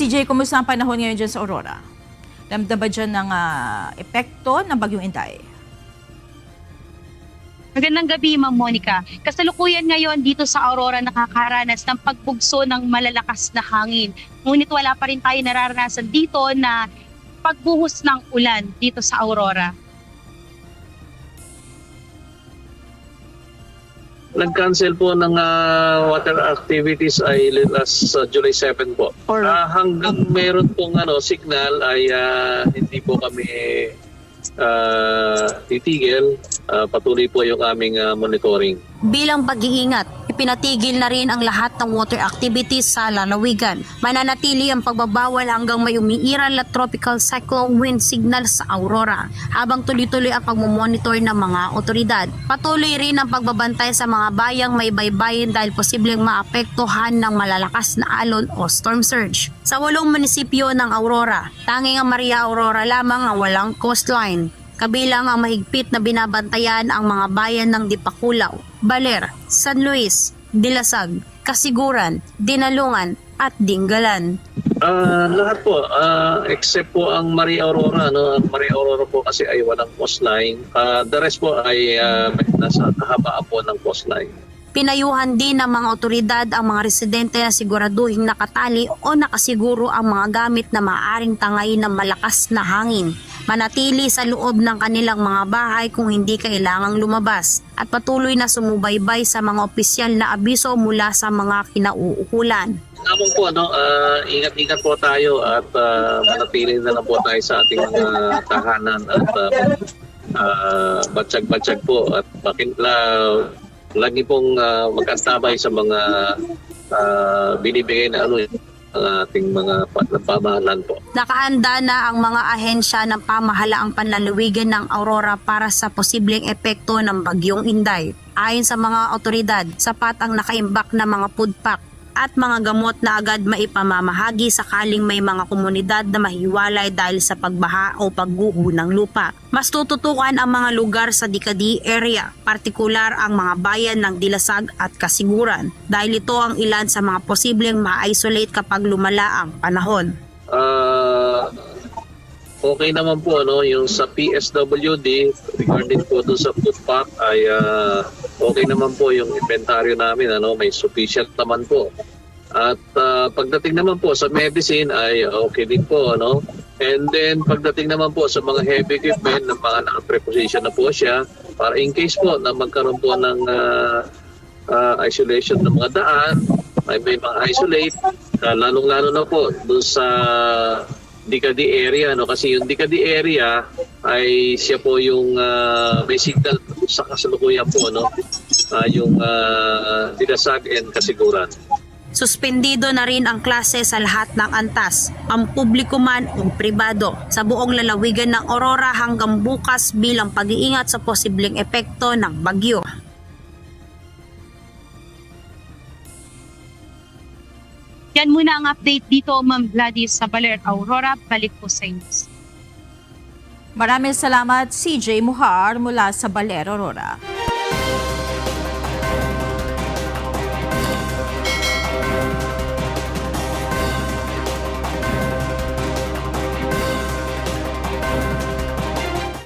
CJ, kumusta ang panahon ngayon dyan sa Aurora? Ramdam ba dyan ng epekto ng Bagyong Inday? Magandang gabi, Ma'am Monica. Kasalukuyan ngayon dito sa Aurora nakakaranas ng pagbugso ng malalakas na hangin. Ngunit wala pa rin tayo nararanasan dito na pagbuhos ng ulan dito sa Aurora. Nag-cancel po ng water activities ay last July 7 po. Hanggang meron pong signal ay hindi po kami titigil. Patuloy po yung aming monitoring. Bilang pag-iingat, ipinatigil na rin ang lahat ng water activities sa lalawigan. Mananatili ang pagbabawal hanggang may umiiral na tropical cyclone wind signal sa Aurora, habang tuloy-tuloy ang pagmumonitor ng mga otoridad. Patuloy rin ang pagbabantay sa mga bayang may baybayin dahil posibleng maapektuhan ng malalakas na alon o storm surge. Sa 8 munisipyo ng Aurora, tanging ang Maria Aurora lamang ang walang coastline. Kabilang ang mahigpit na binabantayan ang mga bayan ng Dipakulaw, Baler, San Luis, Dilasag, Kasiguran, Dinalungan at Dingalan. Lahat po, except po ang Maria Aurora. Ang Maria Aurora po kasi ay walang coastline. The rest po ay nasa kahabaan po ng coastline. Pinayuhan din ng mga otoridad ang mga residente na siguraduhing nakatali o nakasiguro ang mga gamit na maaaring tangay ng malakas na hangin. Manatili sa loob ng kanilang mga bahay kung hindi kailangang lumabas at patuloy na sumubaybay sa mga opisyal na abiso mula sa mga kinauukulan. Namang po, ingat-ingat po tayo at manatili na lang po tayo sa ating mga tahanan at batsyag-batsyag po at lagi pong magkasabay sa mga binibigay na ang ating mga pamahalaan po. Nakahanda na ang mga ahensya ng pamahalaang panlalawigan ng Aurora para sa posibleng epekto ng Bagyong Inday. Ayon sa mga otoridad, sapat ang nakaimbak na mga food pack at mga gamot na agad maipamamahagi sakaling may mga komunidad na mahiwalay dahil sa pagbaha o pagguho ng lupa. Mas tututukan ang mga lugar sa Dicadi area, partikular ang mga bayan ng Dilasag at Kasiguran, dahil ito ang ilan sa mga posibleng ma-isolate kapag lumala ang panahon. Okay naman po yung sa PSWD regarding po doon sa food pack ay okay naman po yung inventaryo namin, may sufficient naman po. At pagdating naman po sa medicine ay okay din po, And then pagdating naman po sa mga heavy equipment, ng mga naka-preposition na po siya para in case po na magkaroon po ng isolation ng mga daan, ay may mga isolate, lalong-lalo na po doon sa Dicadi area, kasi yung Dicadi area ay siya po yung may signal sa kasalukuyan po, yung Dilasag and Kasiguran. Suspendido na rin ang klase sa lahat ng antas, pampubliko man o pribado, sa buong lalawigan ng Aurora hanggang bukas bilang pag-iingat sa posibleng epekto ng bagyo. Yan muna ang update dito, Ma'am Gladys, sa Baler, Aurora. Balik po sa inyo. Maraming salamat, CJ Muhar mula sa Baler, Aurora.